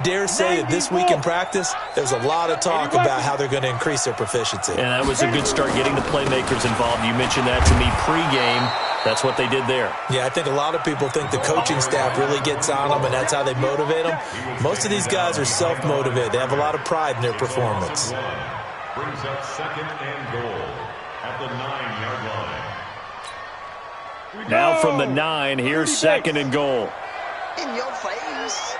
Dare say that this week in practice, there's a lot of talk about how they're going to increase their proficiency. And that was a good start getting the playmakers involved. You mentioned that to me pregame. That's what they did there. Yeah, I think a lot of people think the coaching staff really gets on them, and that's how they motivate them. Most of these guys are self-motivated. They have a lot of pride in their performance. Brings up second and goal at the 9-yard line. Now from the 9, here's second and goal. In your face.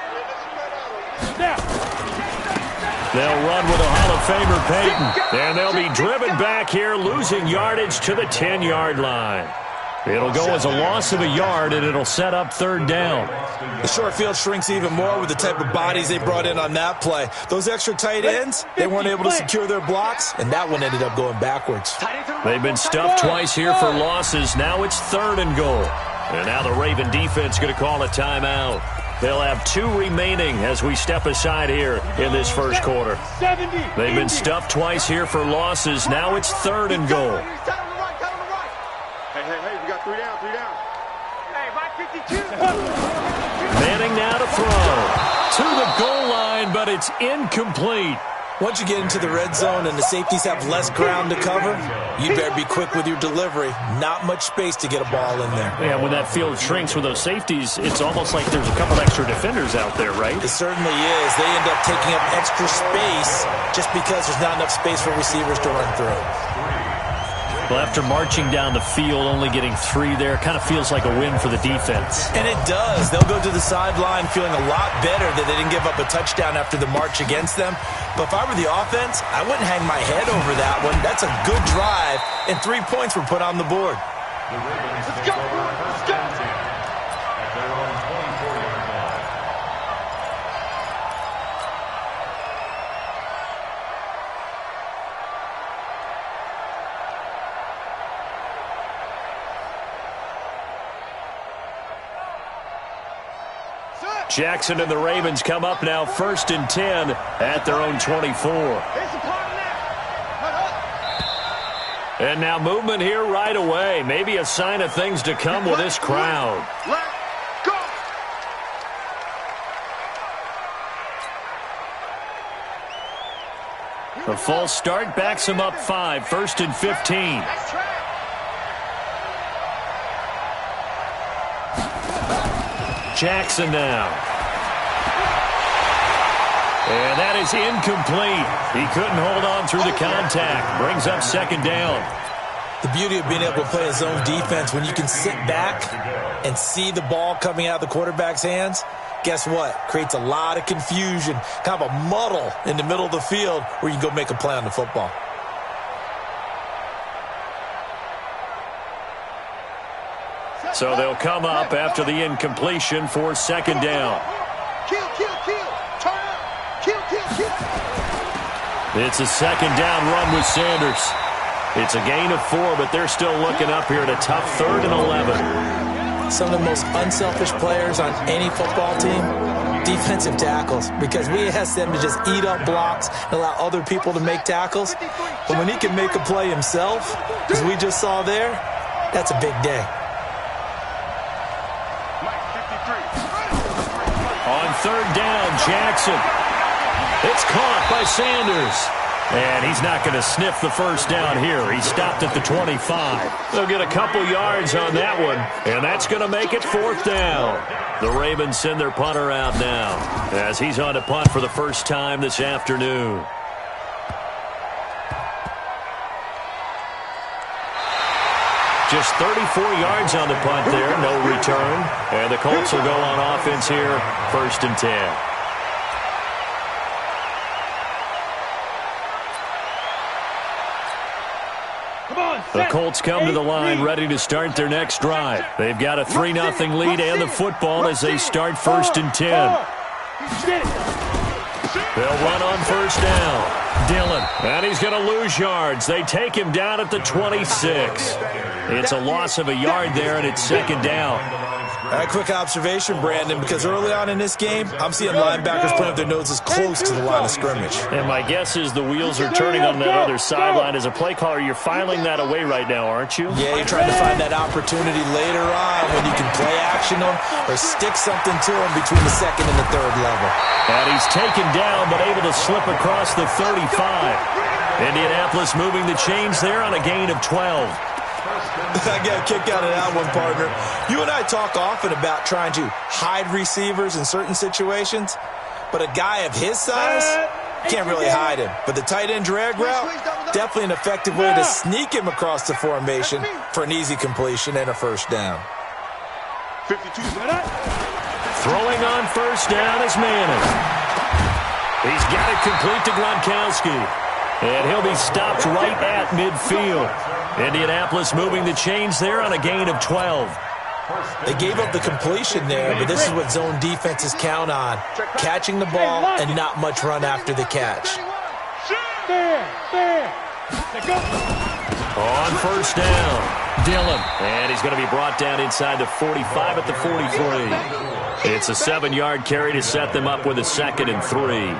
They'll run with a Hall of Famer, Peyton. And they'll be driven back here, losing yardage to the 10-yard line. It'll go as a loss of a yard, and it'll set up third down. The short field shrinks even more with the type of bodies they brought in on that play. Those extra tight ends, they weren't able to secure their blocks, and that one ended up going backwards. They've been stuffed twice here for losses. Now it's third and goal. And now the Raven defense going to call a timeout. They'll have 2 remaining as we step aside here in this first quarter. They've been stuffed twice here for losses. Now it's third and goal. Hey, we got 3 down. Hey, right 52. Manning now to throw. To the goal line, but it's incomplete. Once you get into the red zone and the safeties have less ground to cover, you better be quick with your delivery. Not much space to get a ball in there. Yeah, when that field shrinks with those safeties, it's almost like there's a couple extra defenders out there, right? It certainly is. They end up taking up extra space just because there's not enough space for receivers to run through. Well, after marching down the field, only getting 3 there, kind of feels like a win for the defense. And it does. They'll go to the sideline feeling a lot better that they didn't give up a touchdown after the march against them. But if I were the offense, I wouldn't hang my head over that one. That's a good drive, and 3 points were put on the board. Let's go! At their own 24-yard line. Jackson and the Ravens come up now first and 10 at their own 24. And now movement here right away. Maybe a sign of things to come with this crowd. Let's go! The false start backs him up 5, first and 15. Jackson now. And that is incomplete. He couldn't hold on through the contact. Brings up second down. The beauty of being able to play a zone defense, when you can sit back and see the ball coming out of the quarterback's hands, guess what? Creates a lot of confusion, kind of a muddle in the middle of the field where you can go make a play on the football. So they'll come up after the incompletion for second down. Kill. Turn up. Kill. It's a second down run with Sanders. It's a gain of 4, but they're still looking up here at a tough third and 11. Some of the most unselfish players on any football team, defensive tackles, because we ask them to just eat up blocks and allow other people to make tackles. But when he can make a play himself, as we just saw there, that's a big day. On third down, Jackson. It's caught by Sanders. And he's not going to sniff the first down here. He stopped at the 25. They'll get a couple yards on that one, and that's going to make it fourth down. The Ravens send their punter out now as he's on to punt for the first time this afternoon. Just 34 yards on the punt there, no return. And the Colts will go on offense here, first and 10. The Colts come to the line ready to start their next drive. They've got a 3-0 lead and the football as they start first and 10. They'll run on first down. Dillon, and he's going to lose yards. They take him down at the 26. It's a loss of a yard there, and it's second down. A quick observation, Brandon, because early on in this game, I'm seeing linebackers putting their noses close to the line of scrimmage. And my guess is the wheels are turning on that other sideline. As a play caller, you're filing that away right now, aren't you? Yeah, you're trying to find that opportunity later on when you can play action them or stick something to them between the second and the third level. And he's taken down, but able to slip across the 35. Indianapolis moving the chains there on a gain of 12. I got a kick out of that one, partner. You and I talk often about trying to hide receivers in certain situations, but a guy of his size can't really hide him. But the tight end drag route, definitely an effective way to sneak him across the formation for an easy completion and a first down. 52. Throwing on first down is Manning. He's got it complete to Gronkowski. And he'll be stopped right at midfield. Indianapolis moving the chains there on a gain of 12. They gave up the completion there, but this is what zone defenses count on. Catching the ball and not much run after the catch. On first down, Dillon. And he's going to be brought down inside the 45 at the 43. It's a 7-yard carry to set them up with a 2nd and 3.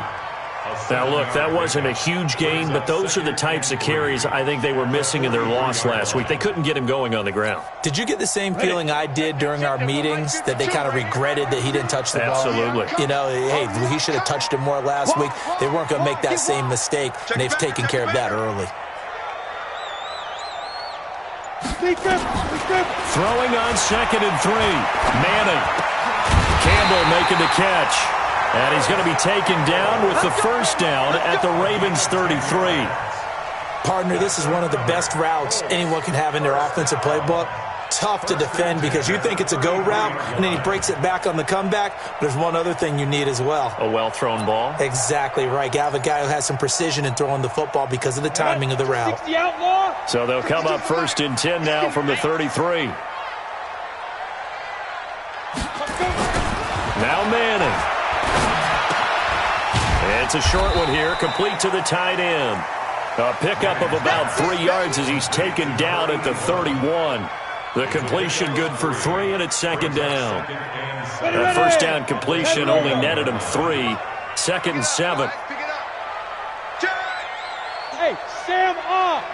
Now, look, that wasn't a huge gain, but those are the types of carries I think they were missing in their loss last week. They couldn't get him going on the ground. Did you get the same feeling I did during our meetings, that they kind of regretted that he didn't touch the ball? Absolutely. You know, hey, he should have touched it more last week. They weren't going to make that same mistake, and they've taken care of that early. Throwing on 2nd and 3. Manning. Campbell making the catch. And he's going to be taken down with the first down at the Ravens' 33. Partner, this is one of the best routes anyone can have in their offensive playbook. Tough to defend because you think it's a go route, and then he breaks it back on the comeback. There's one other thing you need as well. A well-thrown ball. Exactly right. You have a guy who has some precision in throwing the football because of the timing of the route. So they'll come up 1st and 10 now from the 33. Now Manning. It's a short one here, complete to the tight end. A pickup of about 3 yards as he's taken down at the 31. The completion good for 3, and it's 2nd down. That first down completion only netted him 3. 2nd and 7. Hey, Sam off.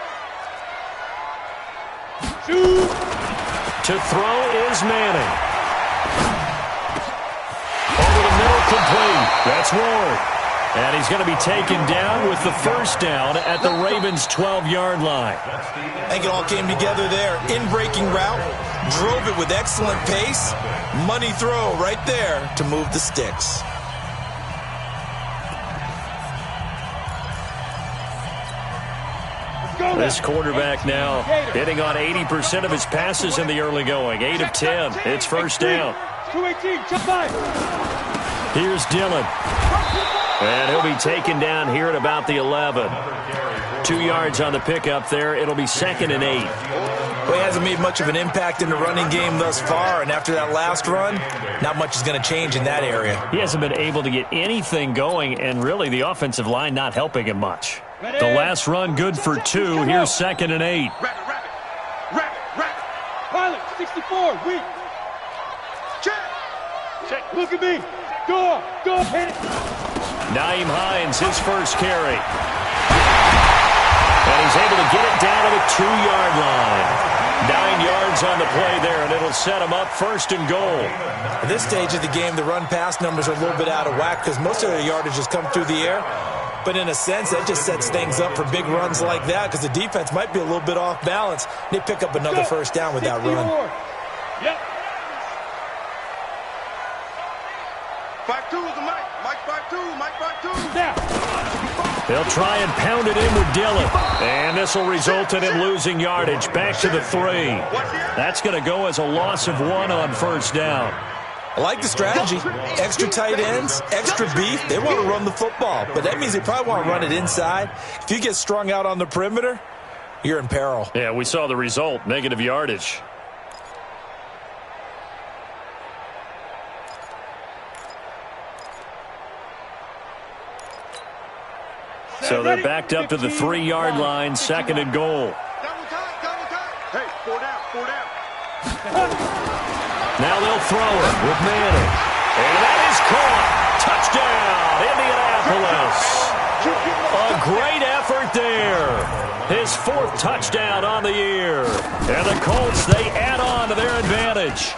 Shoot. To throw is Manning. Over the middle, complete. That's Ward. And he's going to be taken down with the first down at the Ravens' 12-yard line. I think it all came together there. In-breaking route, drove it with excellent pace. Money throw right there to move the sticks. This quarterback now hitting on 80% of his passes in the early going. 8 of 10. It's first down. 218, Here's Dillon. And he'll be taken down here at about the 11. 2 yards on the pickup there. It'll be 2nd and 8. Well, he hasn't made much of an impact in the running game thus far, and after that last run, not much is going to change in that area. He hasn't been able to get anything going, and really the offensive line not helping him much. The last run good for 2. Here's 2nd and 8. Rapid. Pilot, 64, weak. Check. Look at me. Go, hit it. Naeem Hines, his first carry. And he's able to get it down to the 2-yard line. 9 yards on the play there, and it'll set him up 1st and goal. At this stage of the game, the run-pass numbers are a little bit out of whack because most of their yardage has come through the air. But in a sense, that just sets things up for big runs like that because the defense might be a little bit off balance. They pick up another first down with that run. Yep. 5-2 is the mic. Mike 5-2. Mike 5-2. Now. They'll try and pound it in with Dillon. And this will result in him losing yardage back to the 3. That's going to go as a loss of 1 on first down. I like the strategy. Extra tight ends, extra beef. They want to run the football, but that means they probably want to run it inside. If you get strung out on the perimeter, you're in peril. Yeah, we saw the result, negative yardage. So they're backed up to the 3-yard line, 2nd and goal. Double time. Hey, 4 down. Now they'll throw it with Manning. And that is caught. Touchdown, Indianapolis. A great effort there. His 4th touchdown on the year. And the Colts, they add on to their advantage.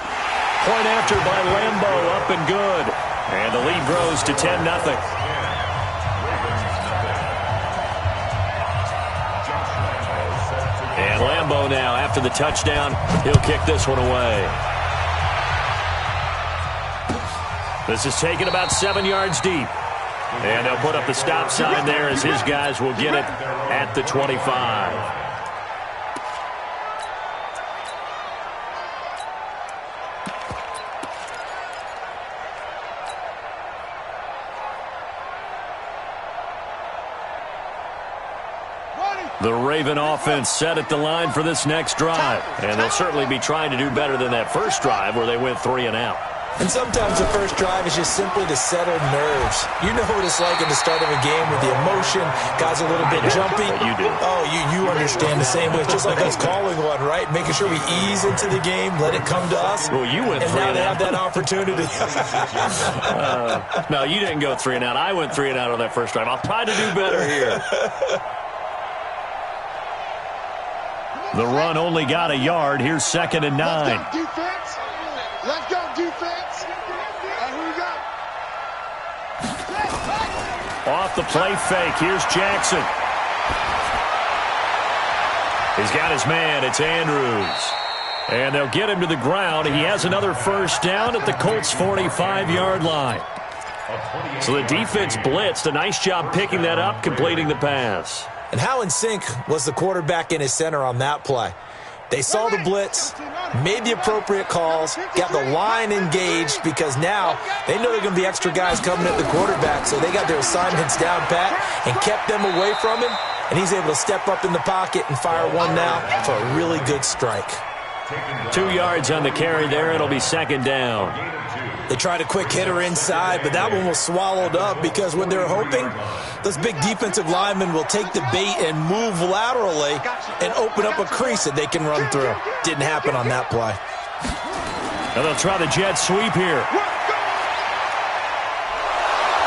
Point after by Lambo, up and good. And the lead grows to 10-0. And Lambo now, after the touchdown, he'll kick this one away. This is taken about 7 yards deep. And they'll put up the stop sign there as his guys will get it at the 25. The Raven offense set at the line for this next drive. And they'll certainly be trying to do better than that first drive where they went 3 and out. And sometimes the first drive is just simply to settle nerves. You know what it's like at the start of a game with the emotion. Guys are a little bit jumpy. You do. Oh, you understand the same way. It's just like us calling one, right? Making sure we ease into the game, let it come to us. Well, you went 3 and out. And now they have that opportunity. No, you didn't go 3 and out. I went 3 and out on that first drive. I'll try to do better here. The run only got a yard. Here's 2nd and 9. Let's go, defense. Let's go, defense. And here we go. Off the play fake. Here's Jackson. He's got his man. It's Andrews. And they'll get him to the ground. He has another first down at the Colts' 45-yard line. So the defense blitzed. A nice job picking that up, completing the pass. And how in sync was the quarterback in his center on that play? They saw the blitz, made the appropriate calls, got the line engaged because now they know there are going to be extra guys coming at the quarterback, so they got their assignments down pat and kept them away from him, and he's able to step up in the pocket and fire one now for a really good strike. 2 yards on the carry there. It'll be 2nd down. They tried a quick hitter inside, but that one was swallowed up because what they're hoping, those big defensive linemen will take the bait and move laterally and open up a crease that they can run through. Didn't happen on that play. Now they'll try the jet sweep here.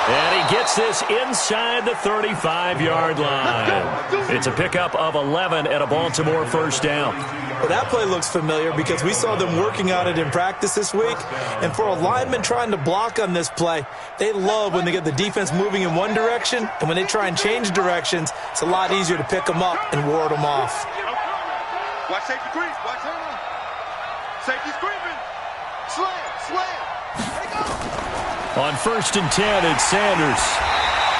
And he gets this inside the 35-yard line. It's a pickup of 11 and a Baltimore first down. Well, that play looks familiar because we saw them working on it in practice this week. And for a lineman trying to block on this play, they love when they get the defense moving in one direction. And when they try and change directions, it's a lot easier to pick them up and ward them off. Watch safety creep. Watch him. Safety's creeping. Slam. There you go. On 1st and 10, it's Sanders.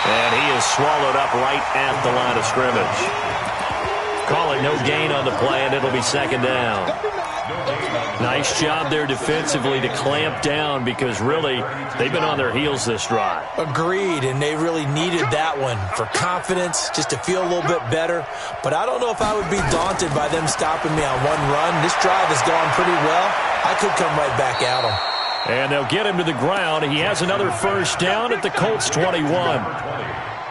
And he is swallowed up right at the line of scrimmage. Call it no gain on the play, and it'll be 2nd down. Nice job there defensively to clamp down because really they've been on their heels this drive. Agreed, and they really needed that one for confidence, just to feel a little bit better. But I don't know if I would be daunted by them stopping me on one run. This drive has gone pretty well. I could come right back at them. And they'll get him to the ground. He has another first down at the Colts' 21.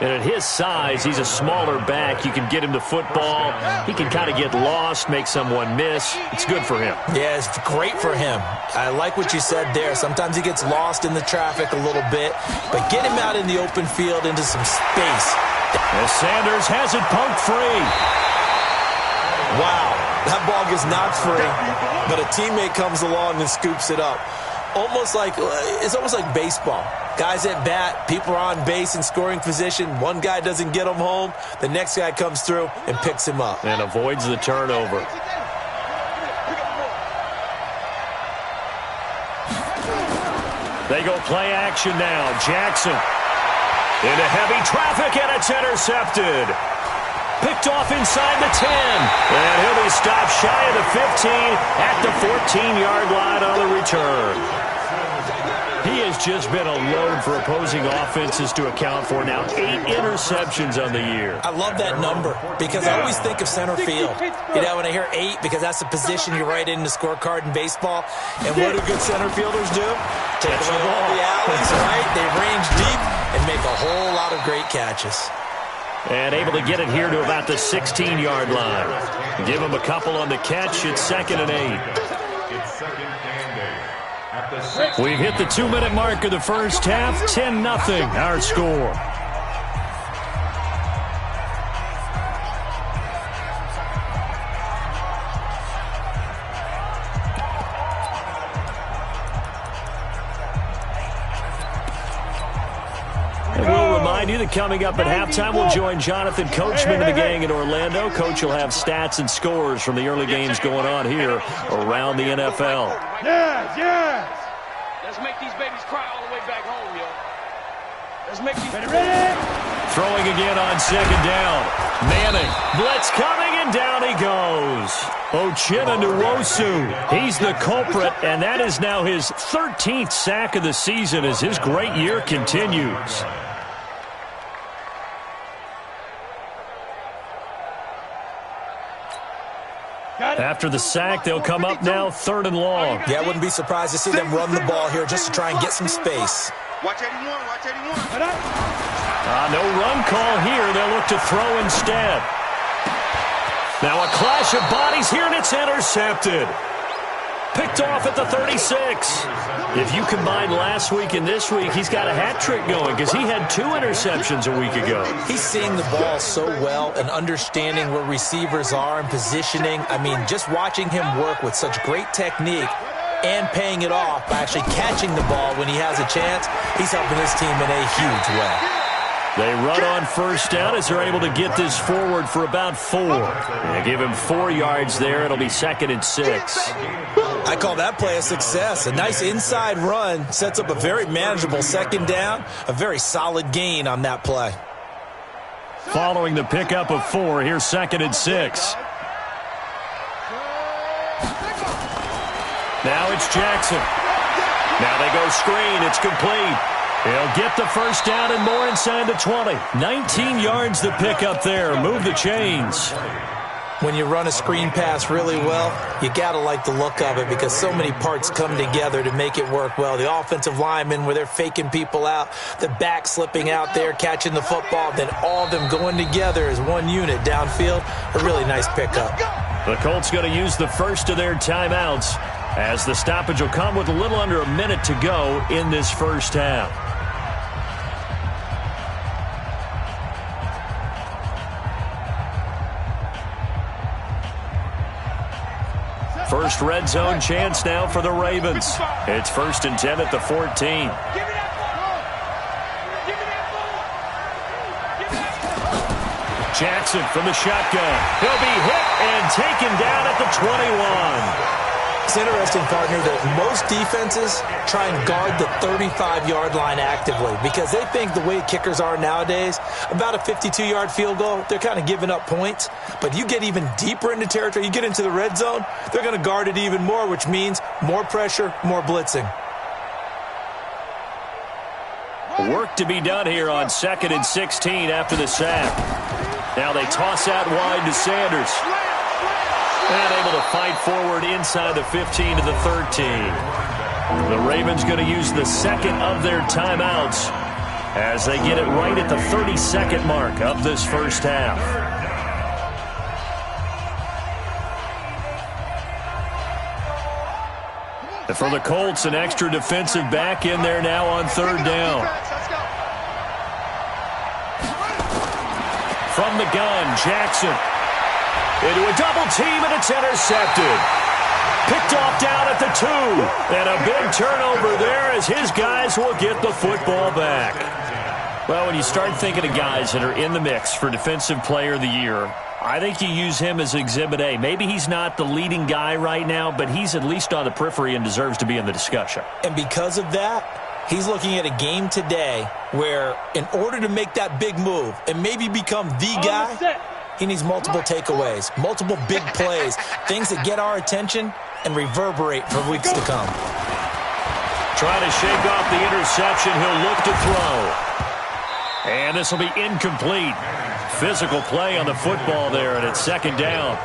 And at his size, he's a smaller back. You can get him to football. He can kind of get lost, make someone miss. It's good for him. Yeah, it's great for him. I like what you said there. Sometimes he gets lost in the traffic a little bit. But get him out in the open field into some space. As Sanders has it pumped free. Wow, that ball gets knocked free, but a teammate comes along and scoops it up. It's almost like baseball. Guys at bat, people are on base in scoring position. One guy doesn't get him home. The next guy comes through and picks him up. And avoids the turnover. They go play action now. Jackson into heavy traffic, and it's intercepted. Picked off inside the 10. And he'll be stopped shy of the 15 at the 14-yard line on the return. He has just been a load for opposing offenses to account for. Now 8 interceptions on the year. I love that number because I always think of center field. You know, when I hear 8, because that's the position you write in the scorecard in baseball. And what do good center fielders do? Take away all the alleys, right? They range deep and make a whole lot of great catches. And able to get it here to about the 16-yard line. Give him a couple on the catch. It's 2nd and 8. It's 2nd and 8. We've hit the 2-minute mark of the first half. 10-0 our score. You that coming up at halftime, we'll join Jonathan Coachman and the gang in Orlando. Coach will have stats and scores from the early games going on here around the NFL. Yes, yes. Let's make these babies cry all the way back home, yo. Let's make these... Ready? Throwing again on second down. Manning. Blitz coming, and down he goes. Uchenna Nwosu. He's the culprit, and that is now his 13th sack of the season as his great year continues. After the sack, they'll come up now 3rd and long. Yeah, I wouldn't be surprised to see them run the ball here just to try and get some space. Watch 81, watch 81. No run call here. They'll look to throw instead. Now a clash of bodies here, and it's intercepted. Picked off at the 36. If you combine last week and this week, he's got a hat trick going because he had 2 interceptions a week ago. He's seeing the ball so well and understanding where receivers are and positioning. I mean, just watching him work with such great technique and paying it off by actually catching the ball when he has a chance, he's helping his team in a huge way. They run on first down as they're able to get this forward for about 4. They give him 4 yards there. It'll be 2nd and 6. I call that play a success. A nice inside run sets up a very manageable second down. A very solid gain on that play. Following the pickup of 4, here's 2nd and 6. Now it's Jackson. Now they go screen. It's complete. He'll get the first down and more inside the 20. 19 yards to pick up there. Move the chains. When you run a screen pass really well, you got to like the look of it because so many parts come together to make it work well. The offensive linemen, where they're faking people out, the back slipping out there, catching the football, then all of them going together as one unit downfield. A really nice pickup. The Colts going to use the first of their timeouts as the stoppage will come with a little under a minute to go in this first half. First red zone chance now for the Ravens. It's 1st and 10 at the 14. Jackson from the shotgun. He'll be hit and taken down at the 21. It's interesting, partner, that most defenses try and guard the 35-yard line actively because they think the way kickers are nowadays, about a 52-yard field goal, they're kind of giving up points. But you get even deeper into territory, you get into the red zone, they're going to guard it even more, which means more pressure, more blitzing. Work to be done here on 2nd and 16 after the sack. Now they toss out wide to Sanders. And able to fight forward inside the 15 to the 13. The Ravens going to use the 2nd of their timeouts as they get it right at the 32nd mark of this first half. And for the Colts, an extra defensive back in there now on 3rd down. From the gun, Jackson. Into a double team, and it's intercepted. Picked off down at the 2. And a big turnover there as his guys will get the football back. Well, when you start thinking of guys that are in the mix for Defensive Player of the Year, I think you use him as Exhibit A. Maybe he's not the leading guy right now, but he's at least on the periphery and deserves to be in the discussion. And because of that, he's looking at a game today where in order to make that big move and maybe become the guy, he needs multiple takeaways, multiple big plays, things that get our attention and reverberate for weeks to come. Trying to shake off the interception. He'll look to throw. And this will be incomplete. Physical play on the football there, and it's 2nd down.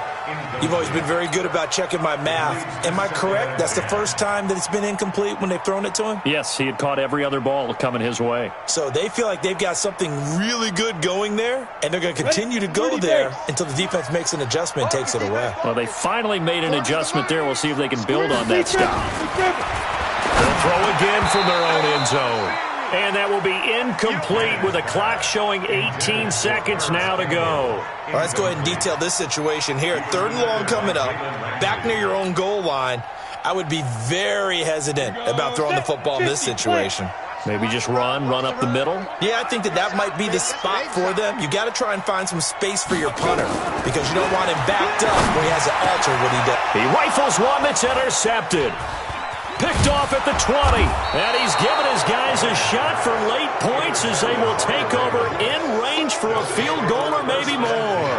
You've always been very good about checking my math. Am I correct? That's the first time that it's been incomplete when they've thrown it to him? Yes, he had caught every other ball coming his way. So they feel like they've got something really good going there, and they're going to continue to go there until the defense makes an adjustment and takes it away. Well, they finally made an adjustment there. We'll see if they can build on that stop. They'll throw again from their own end zone. And that will be incomplete with a clock showing 18 seconds now to go. All right, let's go ahead and detail this situation here. 3rd and long coming up, back near your own goal line. I would be very hesitant about throwing the football in this situation. Maybe just run up the middle? Yeah, I think that might be the spot for them. You got to try and find some space for your punter because you don't want him backed up where he has to alter what he does. He rifles one that's intercepted. Picked off at the 20. And he's given his guys a shot for late points as they will take over in range for a field goal or maybe more.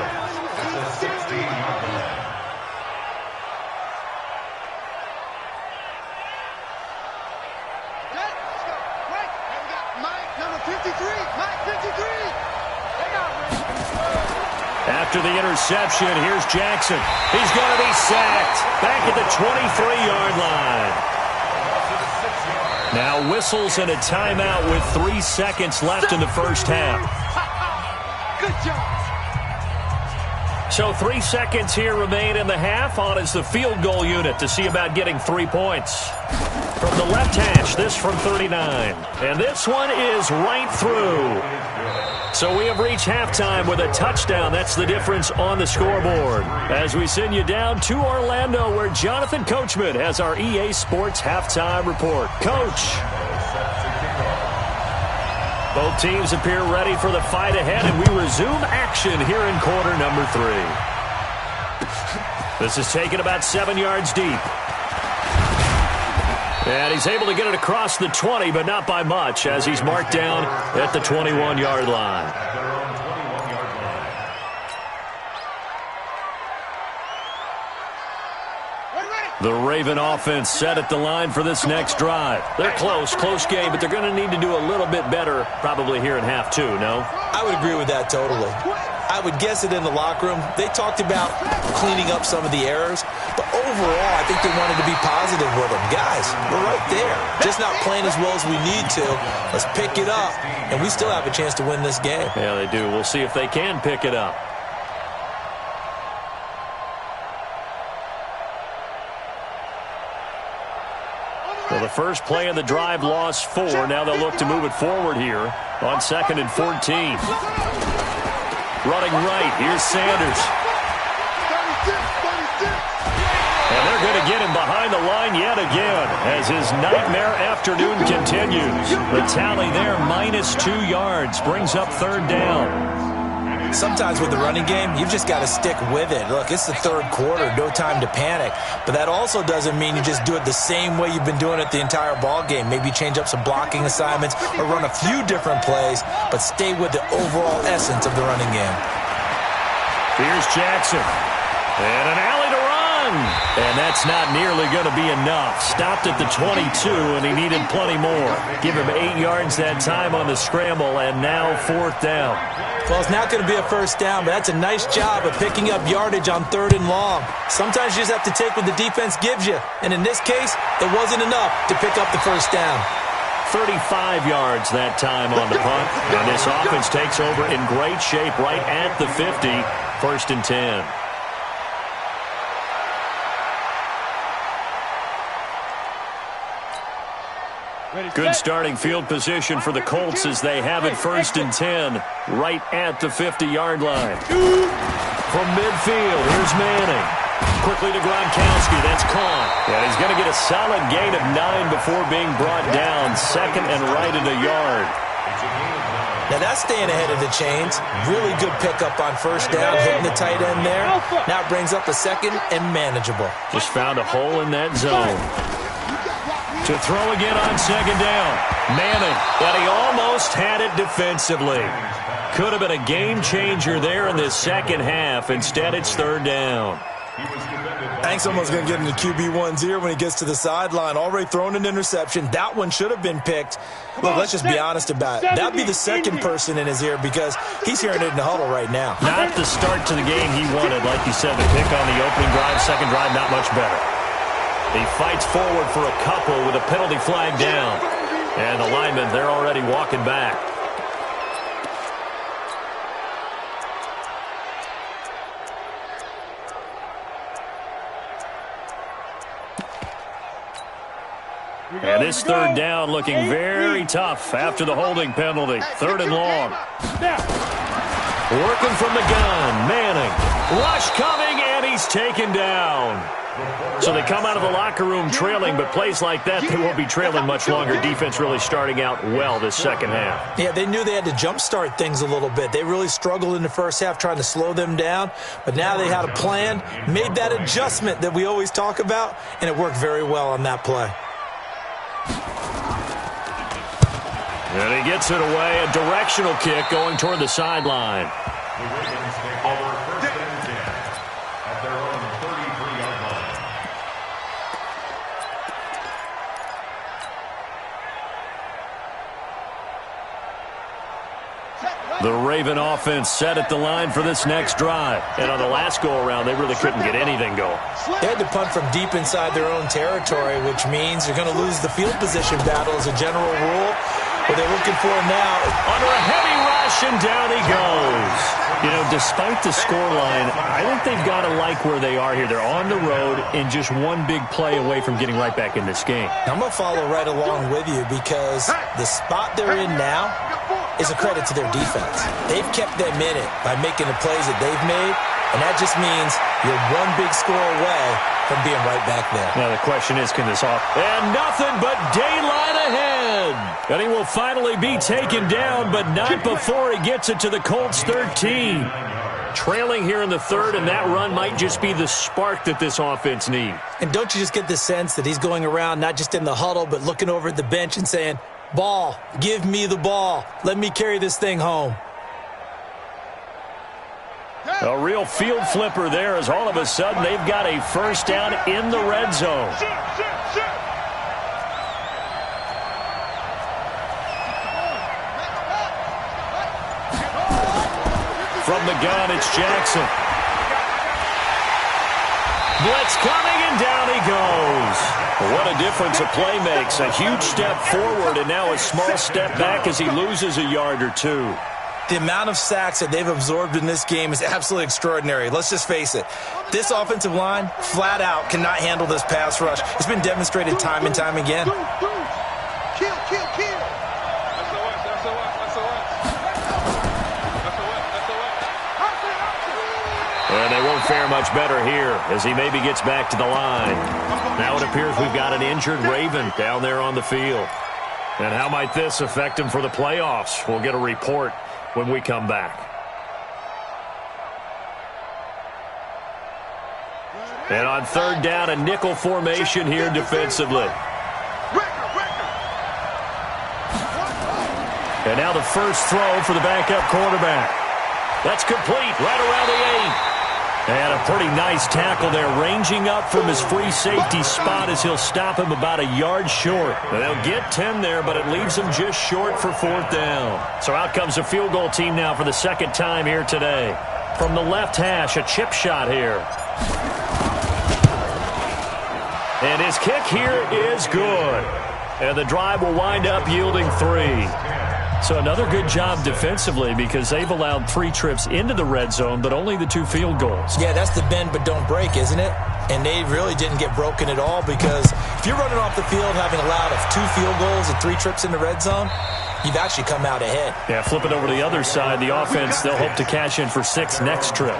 After the interception, here's Jackson. He's going to be sacked. Back at the 23-yard line. Now whistles and a timeout with 3 seconds left in the first half. Good job. So 3 seconds here remain in the half. On is the field goal unit to see about getting 3 points. From the left hash, this from 39. And this one is right through. So we have reached halftime with a touchdown. That's the difference on the scoreboard. As we send you down to Orlando, where Jonathan Coachman has our EA Sports halftime report. Coach. Both teams appear ready for the fight ahead, and we resume action here in quarter number 3. This is taken about 7 yards deep. And he's able to get it across the 20, but not by much, as he's marked down at the 21-yard line. The Raven offense set at the line for this next drive. They're close game, but they're going to need to do a little bit better probably here in half 2, no? I would agree with that totally. I would guess it in the locker room. They talked about cleaning up some of the errors, but overall, I think they wanted to be positive with them. Guys, we're right there. Just not playing as well as we need to. Let's pick it up, and we still have a chance to win this game. Yeah, they do. We'll see if they can pick it up. Well, the first play of the drive lost 4. Now they'll look to move it forward here on 2nd and 14. Running right, here's Sanders. And they're going to get him behind the line yet again as his nightmare afternoon continues. The tally there, -2 yards, brings up 3rd down. Sometimes with the running game, you've just got to stick with it. Look, it's the 3rd quarter, no time to panic. But that also doesn't mean you just do it the same way you've been doing it the entire ball game. Maybe change up some blocking assignments or run a few different plays, but stay with the overall essence of the running game. Here's Jackson. And an alley to run. And that's not nearly going to be enough. Stopped at the 22, and he needed plenty more. Give him 8 yards that time on the scramble, and now 4th down. Well, it's not going to be a first down, but that's a nice job of picking up yardage on 3rd and long. Sometimes you just have to take what the defense gives you, and in this case, it wasn't enough to pick up the first down. 35 yards that time on the punt, and this offense takes over in great shape right at the 50, 1st and 10. Good starting field position for the Colts as they have it 1st and 10 right at the 50-yard line. From midfield, here's Manning. Quickly to Gronkowski, that's caught. And he's going to get a solid gain of 9 before being brought down. 2nd and right at a yard. Now that's staying ahead of the chains. Really good pickup on 1st down, hitting the tight end there. Now it brings up a 2nd and manageable. Just found a hole in that zone. To throw again on 2nd down. Manning, and he almost had it defensively. Could have been a game changer there in this second half. Instead, it's 3rd down. I think someone's going to get into QB1's ear when he gets to the sideline. Already thrown an interception. That one should have been picked. Look, let's just be honest about it. That'd be the 2nd person in his ear because he's hearing it in the huddle right now. Not the start to the game he wanted, like you said. The pick on the opening drive, 2nd drive, not much better. He fights forward for a couple with a penalty flag down. And the linemen, they're already walking back. And this third down looking very tough after the holding penalty. Third and long. Working from the gun, Manning. Rush coming, and he's taken down. So they come out of the locker room trailing, but plays like that, they won't be trailing much longer. Defense really starting out well this second half. Yeah, they knew they had to jumpstart things a little bit. They really struggled in the first half trying to slow them down, but now they had a plan, made that adjustment that we always talk about, and it worked very well on that play. And he gets it away, a directional kick going toward the sideline. The Ravens take over first and 10 at their own 33-yard line. The Raven offense set at the line for this next drive. And on the last go-around, they really couldn't get anything going. They had to punt from deep inside their own territory, which means you're going to lose the field position battle as a general rule. What they're looking for now is under a heavy rush, and down he goes. You know, despite the scoreline, I think they've got to like where they are here. They're on the road and just one big play away from getting right back in this game. I'm going to follow right along with you because the spot they're in now is a credit to their defense. They've kept them in it by making the plays that they've made, and that just means you're one big score away from being right back there. Now the question is, can this off? And nothing but daylight ahead. And he will finally be taken down, but not before he gets it to the Colts 13. Trailing here in the third, and that run might just be the spark that this offense needs. And don't you just get the sense that he's going around not just in the huddle, but looking over at the bench and saying, ball, give me the ball. Let me carry this thing home. A real field flipper there as all of a sudden they've got a first down in the red zone. From the gun, it's Jackson. Blitz coming, and down he goes. What a difference a play makes. A huge step forward and now a small step back as he loses a yard or two. The amount of sacks that they've absorbed in this game is absolutely extraordinary. Let's just face it. This offensive line, flat out, cannot handle this pass rush. It's been demonstrated time and time again. Kill. And they won't fare much better here as he maybe gets back to the line. Now it appears we've got an injured Raven down there on the field. And how might this affect him for the playoffs? We'll get a report when we come back. And on third down, a nickel formation here defensively. And now the first throw for the backup quarterback. That's complete right around the 8. And a pretty nice tackle there, ranging up from his free safety spot as he'll stop him about a yard short. And they'll get 10 there, but it leaves him just short for fourth down. So out comes the field goal team now for the second time here today. From the left hash, a chip shot here. And his kick here is good. And the drive will wind up yielding 3. So another good job defensively because they've allowed 3 trips into the red zone, but only the 2 field goals. Yeah, that's the bend but don't break, isn't it? And they really didn't get broken at all because if you're running off the field having allowed 2 field goals and 3 trips in the red zone, you've actually come out ahead. Yeah, flip it over to the other side. The offense, they'll hope to cash in for 6 next trip.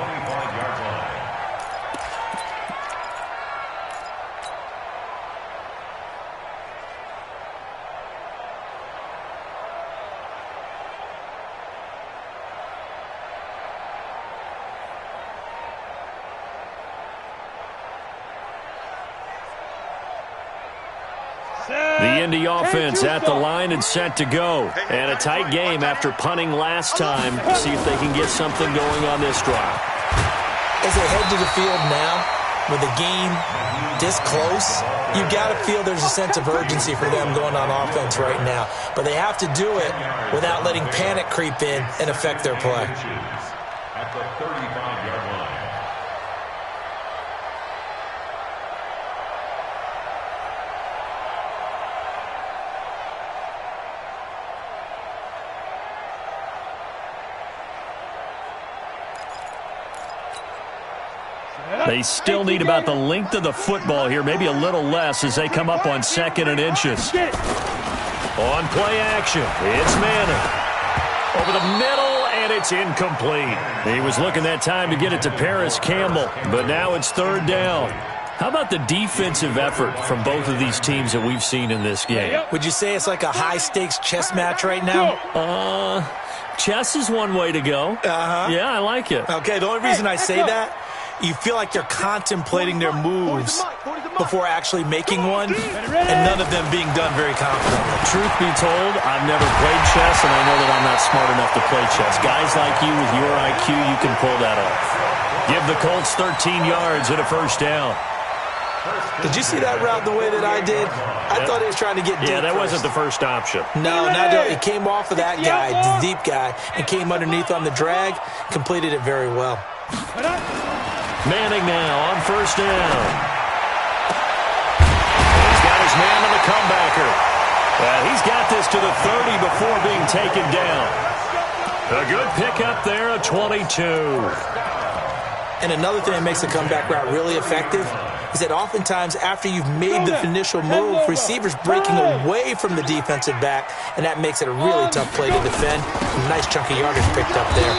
The Indy offense at the line and set to go. And a tight game after punting last time. See if they can get something going on this drive. As they head to the field now, with the game this close, you've got to feel there's a sense of urgency for them going on offense right now. But they have to do it without letting panic creep in and affect their play. At the 35-yard line. They still need about the length of the football here, maybe a little less as they come up on 2nd and inches. On play action, it's Manning. Over the middle, and it's incomplete. He was looking that time to get it to Paris Campbell, but now it's 3rd down. How about the defensive effort from both of these teams that we've seen in this game? Would you say it's like a high-stakes chess match right now? Chess is one way to go. Yeah, I like it. Okay, the only reason I say that, you feel like they're contemplating their moves before actually making one, and none of them being done very confidently. Truth be told, I've never played chess, and I know that I'm not smart enough to play chess. Guys like you with your IQ, you can pull that off. Give the Colts 13 yards and a 1st down. Did you see that route the way that I did? I thought he was trying to get deep. Yeah, that wasn't the first option. No, not at all. It came off of that guy, the deep guy, and came underneath on the drag, completed it very well. Manning now on 1st down. He's got his man on the comebacker. He's got this to the 30 before being taken down. A good pickup there, a 22. And another thing that makes the comeback route really effective is that oftentimes after you've made the initial move, receivers breaking away from the defensive back, and that makes it a really tough play to defend. A nice chunk of yardage picked up there.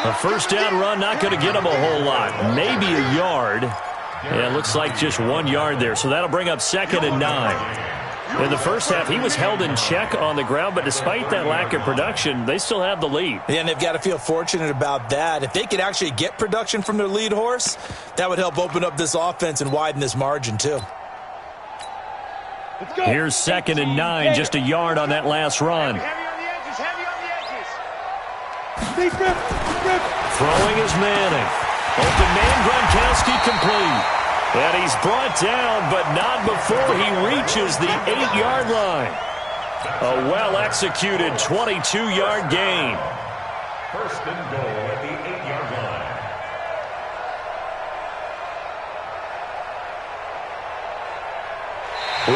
A 1st down run, not going to get him a whole lot. Maybe a yard. Yeah, it looks like just 1 yard there, so that'll bring up 2nd and 9. In the first half, he was held in check on the ground, but despite that lack of production, they still have the lead. Yeah, and they've got to feel fortunate about that. If they could actually get production from their lead horse, that would help open up this offense and widen this margin, too. Here's 2nd and 9, just a yard on that last run. Heavy on the edges. Throwing is Manning. Open man, Gronkowski complete. And he's brought down, but not before he reaches the 8-yard line. A well-executed 22-yard gain. 1st and goal at the 8-yard line.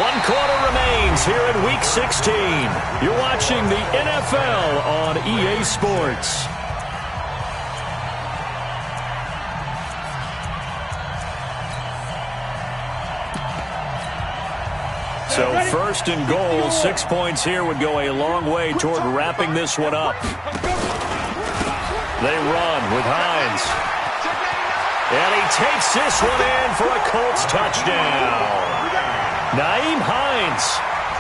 One quarter remains here in Week 16. You're watching the NFL on EA Sports. So 1st and goal, 6 points here would go a long way toward wrapping this one up. They run with Hines. And he takes this one in for a Colts touchdown. Nyheim Hines,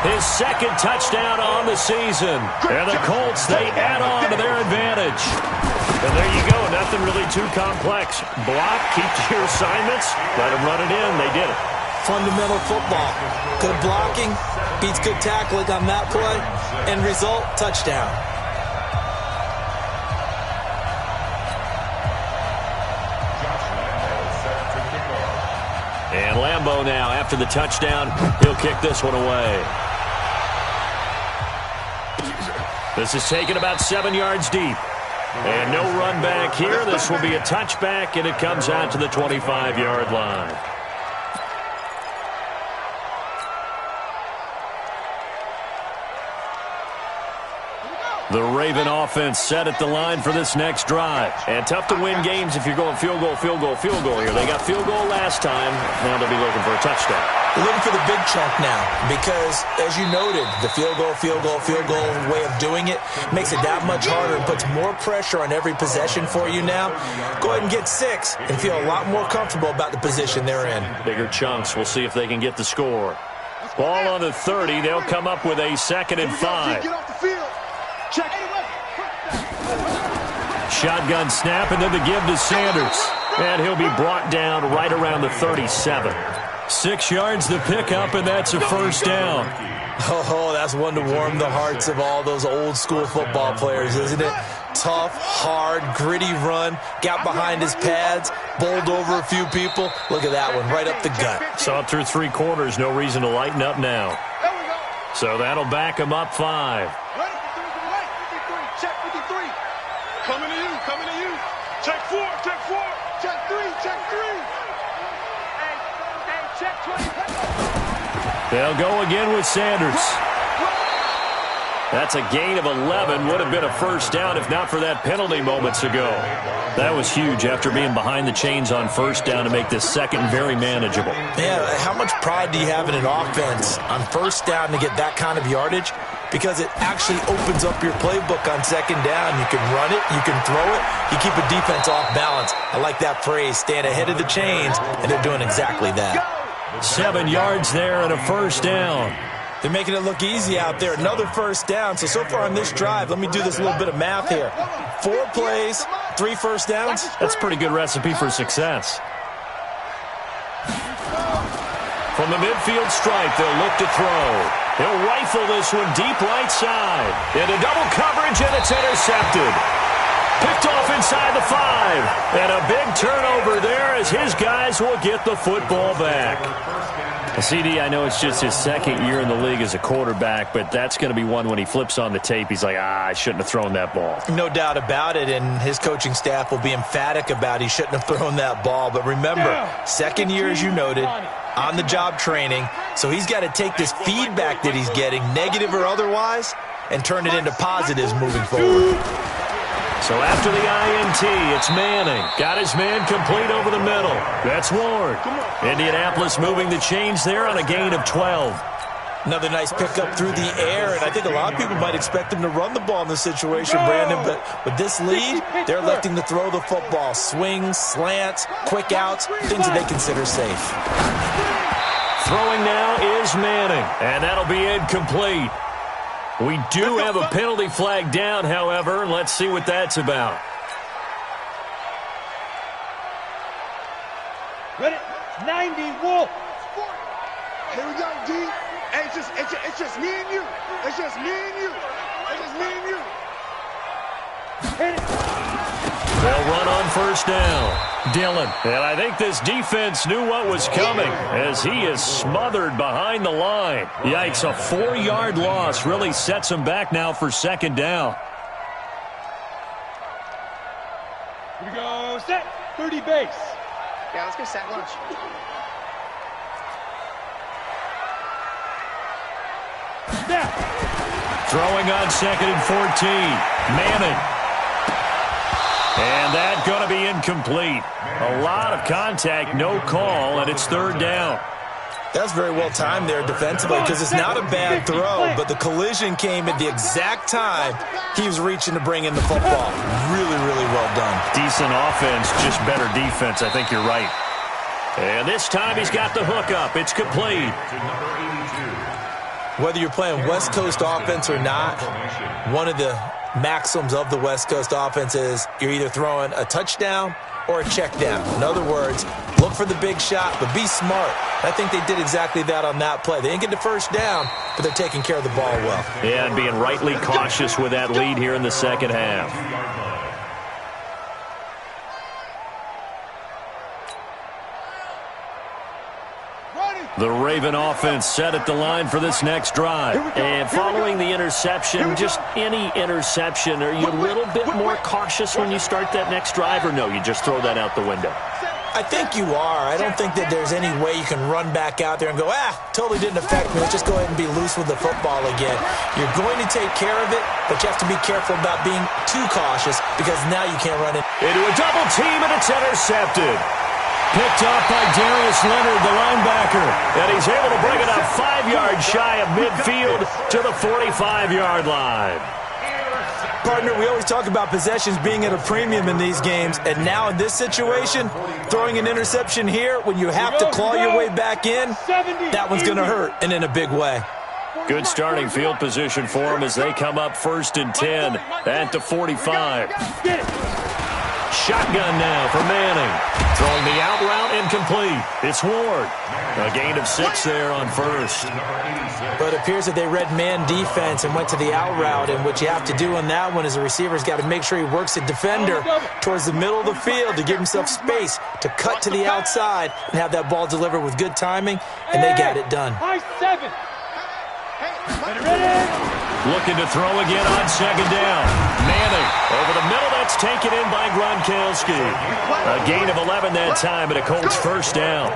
his 2nd touchdown on the season. And the Colts, they add on to their advantage. And there you go, nothing really too complex. Block, keep to your assignments, let them run it in. They did it. Fundamental football. Good blocking, beats good tackling on that play, end result, touchdown. And Lambeau now, after the touchdown, he'll kick this one away. This is taken about 7 yards deep. And no run back here. This will be a touchback, and it comes out to the 25-yard line. The Raven offense set at the line for this next drive. And tough to win games if you're going field goal here. They got field goal last time. Now they'll be looking for a touchdown. They're looking for the big chunk now because, as you noted, the field goal way of doing it makes it that much harder and puts more pressure on every possession for you now. Go ahead and get 6 and feel a lot more comfortable about the position they're in. Bigger chunks. We'll see if they can get the score. Ball on the 30. They'll come up with a 2nd and 5. Get off the field. Check. Shotgun snap, and then the give to Sanders. And he'll be brought down right around the 37. 6 yards the pickup, and that's a 1st down. Oh, that's one to warm the hearts of all those old-school football players, isn't it? Tough, hard, gritty run, got behind his pads, bowled over a few people. Look at that one, right up the gut. Saw it through 3 quarters, no reason to lighten up now. So that'll back him up 5. Check 53. Coming to you. Check 4. Check 3. Hey, check 20. They'll go again with Sanders. That's a gain of 11. Would have been a first down if not for that penalty moments ago. That was huge after being behind the chains on first down to make this second very manageable. Yeah, how much pride do you have in an offense on first down to get that kind of yardage? Because it actually opens up your playbook on second down. You can run it, you can throw it, you keep a defense off balance. I like that phrase, stand ahead of the chains, and they're doing exactly that. 7 yards there and a first down. They're making it look easy out there. Another first down. So far on this drive, let me do this little bit of math here. 4 plays, 3 first downs. That's a pretty good recipe for success. From the midfield stripe, they'll look to throw. He'll rifle this one deep right side. Into double coverage, and it's intercepted. Picked off inside the 5. And a big turnover there as his guys will get the football back. CD, I know it's just his second year in the league as a quarterback, but that's going to be one when he flips on the tape. He's like, I shouldn't have thrown that ball. No doubt about it, and his coaching staff will be emphatic about he shouldn't have thrown that ball. But remember, second year, as you noted, on-the-job training, so he's got to take this feedback that he's getting, negative or otherwise, and turn it into positives moving forward. So after the INT, it's Manning. Got his man complete over the middle. That's Ward. Indianapolis moving the chains there on a gain of 12. Another nice pickup through the air, and I think a lot of people might expect him to run the ball in this situation, Brandon, but with this lead, they're electing to throw the football. Swings, slants, quick outs, things that they consider safe. Throwing now is Manning, and that'll be incomplete. We do have a penalty flag down, however, and let's see what that's about. Ready? 90, Wolf. Here we go, D. Hey, it's just me and you. It's just me and you. It's just me and you. Hit it. They'll run on first down. Dillon. And I think this defense knew what was coming as he is smothered behind the line. Yikes, a 4-yard loss really sets him back now for second down. Here we go. Set. 30 base. Yeah, let's go set lunch. Snap. Throwing on second and 14. Manning. And that's going to be incomplete. A lot of contact, no call, and it's third down. That's very well timed there defensively because it's not a bad throw, but the collision came at the exact time he was reaching to bring in the football. Really, really well done. Decent offense, just better defense. I think you're right. And this time he's got the hook up. It's complete. Whether you're playing West Coast offense or not, one of the maxims of the West Coast offense is you're either throwing a touchdown or a check down. In other words, look for the big shot, but be smart. I think they did exactly that on that play. They didn't get the first down, but they're taking care of the ball well. Yeah, and being rightly cautious with that lead here in the second half. The Raven offense set at the line for this next drive. And following the interception, just any interception, are you a little bit more cautious when you start that next drive, or no, you just throw that out the window? I think you are. I don't think that there's any way you can run back out there and go, totally didn't affect me. Let's just go ahead and be loose with the football again. You're going to take care of it, but you have to be careful about being too cautious because now you can't run it. Into a double team, and it's intercepted. Picked off by Darius Leonard, the linebacker. And he's able to bring it up 5 yards shy of midfield to the 45-yard line. Partner, we always talk about possessions being at a premium in these games. And now in this situation, throwing an interception here when you have to claw your way back in, that one's going to hurt, and in a big way. Good starting field position for them as they come up 1st and 10 at the 45. Shotgun now for Manning. Throwing the out route incomplete. It's Ward. A gain of 6 there on first. But it appears that they read man defense and went to the out route, and what you have to do on that one is the receiver's got to make sure he works the defender towards the middle of the field to give himself space to cut to the outside and have that ball delivered with good timing, and they got it done. High 7. Ready? Looking to throw again on second down. Manning over the middle. That's taken in by Gronkowski. A gain of 11 that time, and a Colts first down.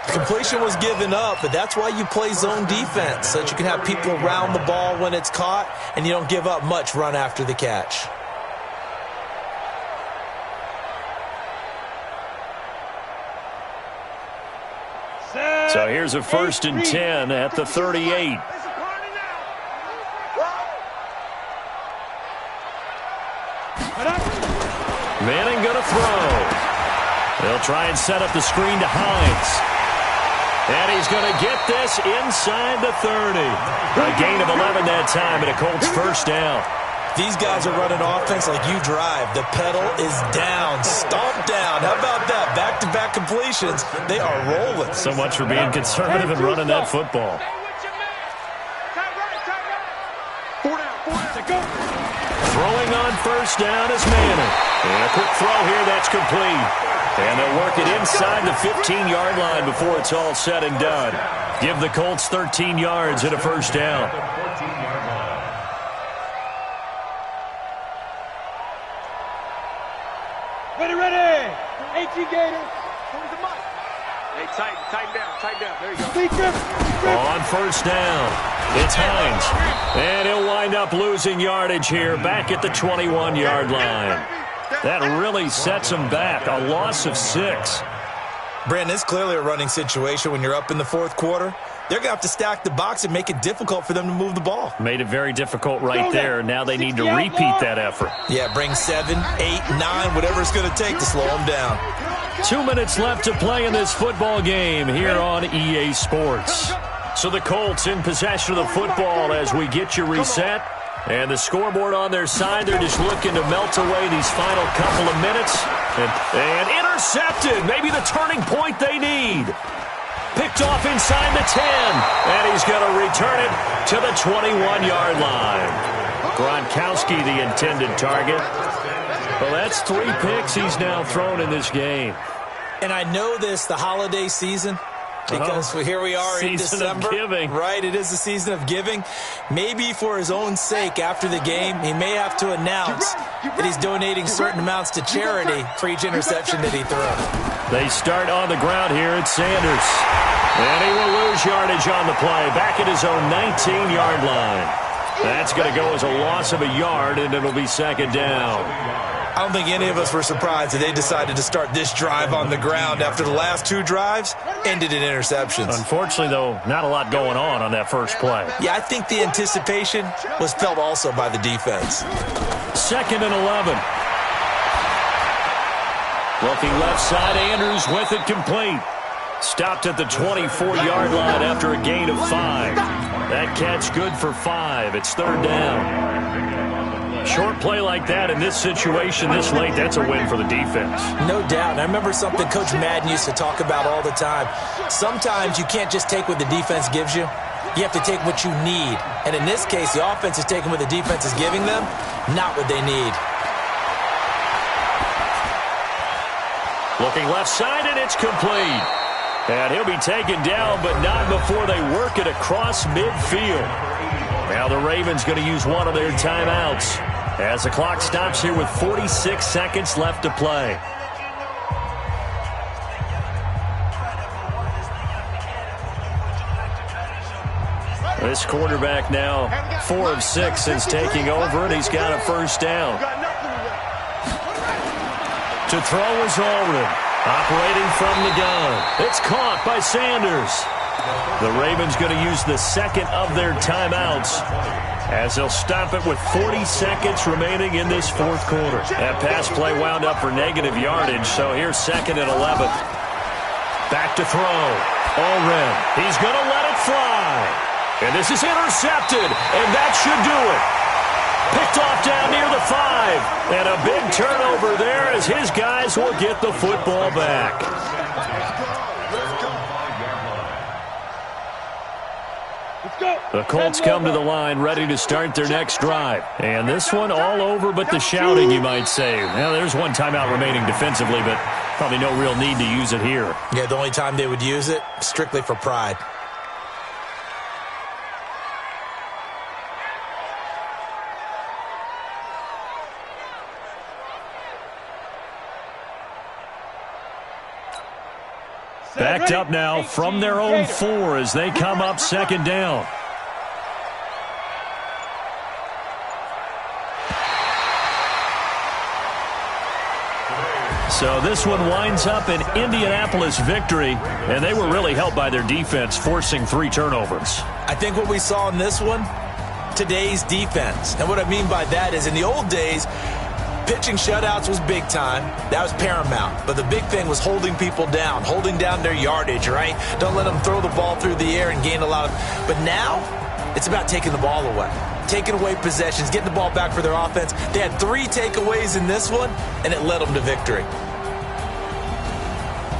Completion was given up, but that's why you play zone defense, so that you can have people around the ball when it's caught, and you don't give up much run after the catch. So here's a 1st and 10 at the 38. Manning going to throw. They'll try and set up the screen to Hines. And he's going to get this inside the 30. A gain of 11 that time, and a Colts first down. These guys are running offense like you drive. The pedal is down, stomp down. How about that? Back-to-back completions. They are rolling. So much for being conservative and running that football. Throwing on first down is Manning. And a quick throw here, that's complete. And they'll work it inside the 15-yard line before it's all said and done. Give the Colts 13 yards and a first down. Ready. 18 Gator. Hey, tighten down. There you go. On first down, it's Hines. And he'll wind up losing yardage here back at the 21-yard line. That really sets him back. A loss of 6. Brandon, it's clearly a running situation when you're up in the fourth quarter. They're going to have to stack the box and make it difficult for them to move the ball. Made it very difficult right there. Now they need to repeat that effort. Yeah, bring 7, 8, 9, whatever it's going to take to slow them down. 2 minutes left to play in this football game here on EA Sports. So the Colts in possession of the football as we get you reset. And the scoreboard on their side, they're just looking to melt away these final couple of minutes. And intercepted, maybe the turning point they need. Picked off inside the 10, and he's going to return it to the 21-yard line. Gronkowski, the intended target. Well, that's 3 picks he's now thrown in this game. And I know this, the holiday season, because here we are in December. Season of giving. Right, it is the season of giving. Maybe for his own sake after the game, he may have to announce that he's donating certain amounts to charity for each interception that he throws. They start on the ground here at Sanders. And he will lose yardage on the play, back at his own 19-yard line. That's going to go as a loss of a yard, and it'll be second down. I don't think any of us were surprised that they decided to start this drive on the ground after the last 2 drives ended in interceptions. Unfortunately, though, not a lot going on that first play. Yeah, I think the anticipation was felt also by the defense. 2nd and 11. Looking left side, Andrews with it complete. Stopped at the 24-yard line after a gain of 5. That catch good for 5. It's third down. Short play like that in this situation this late, that's a win for the defense. No doubt. And I remember something Coach Madden used to talk about all the time. Sometimes you can't just take what the defense gives you. You have to take what you need. And in this case, the offense is taking what the defense is giving them, not what they need. Looking left side, and it's complete. And he'll be taken down, but not before they work it across midfield. Now the Ravens going to use one of their timeouts as the clock stops here with 46 seconds left to play. This quarterback now 4 of 6 since taking over, and he's got a first down. To throw is Allred, operating from the gun. It's caught by Sanders. The Ravens going to use the second of their timeouts as they'll stop it with 40 seconds remaining in this fourth quarter. That pass play wound up for negative yardage, so here's 2nd and 11. Back to throw. Allred, he's going to let it fly. And this is intercepted, and that should do it. Picked off down near the 5. And a big turnover there as his guys will get the football back. The Colts come to the line ready to start their next drive. And this one all over but the shouting, you might say. Now, there's one timeout remaining defensively, but probably no real need to use it here. Yeah, the only time they would use it, strictly for pride. Backed up now from their own 4 as they come up second down. So this one winds up an Indianapolis victory, and they were really helped by their defense, forcing 3 turnovers. I think what we saw in this one, today's defense. And what I mean by that is in the old days, pitching shutouts was big time. That was paramount. But the big thing was holding people down, holding down their yardage, right? Don't let them throw the ball through the air and gain a lot of... But now, it's about taking the ball away. Taking away possessions, getting the ball back for their offense. They had 3 takeaways in this one, and it led them to victory.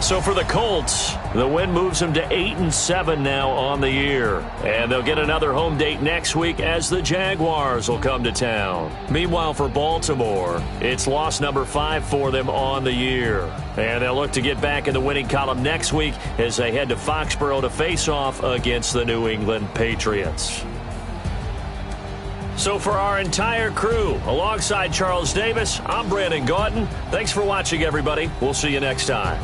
So for the Colts, the win moves them to 8-7 now on the year. And they'll get another home date next week as the Jaguars will come to town. Meanwhile, for Baltimore, it's loss number 5 for them on the year. And they'll look to get back in the winning column next week as they head to Foxborough to face off against the New England Patriots. So for our entire crew, alongside Charles Davis, I'm Brandon Gaudin. Thanks for watching, everybody. We'll see you next time.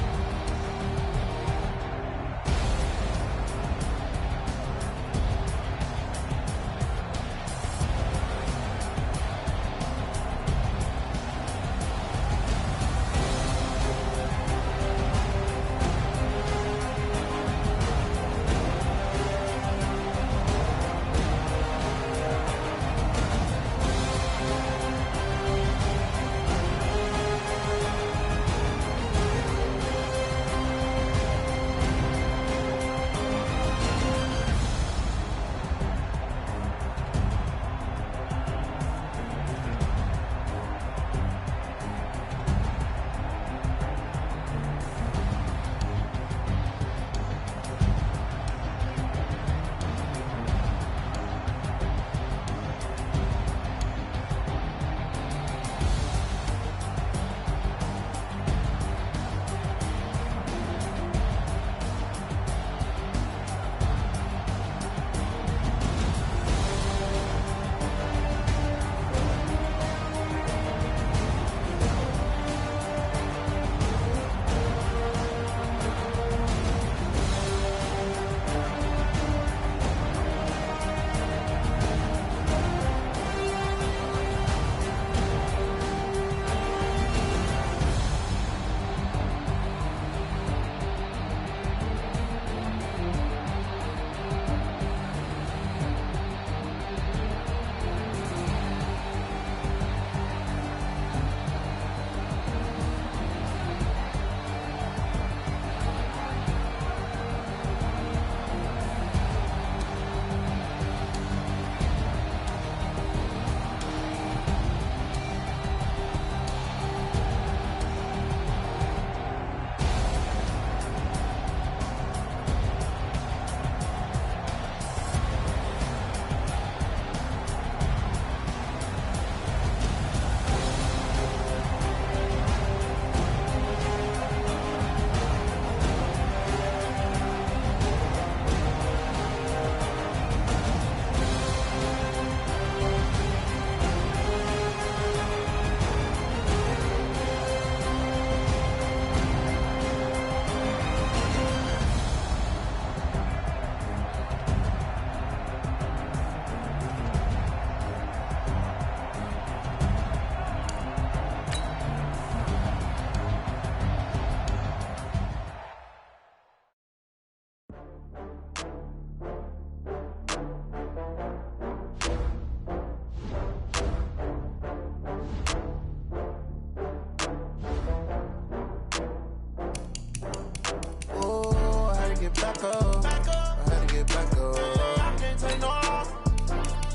back up. I had to get back up. I can't take no loss.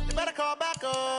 You better call back up.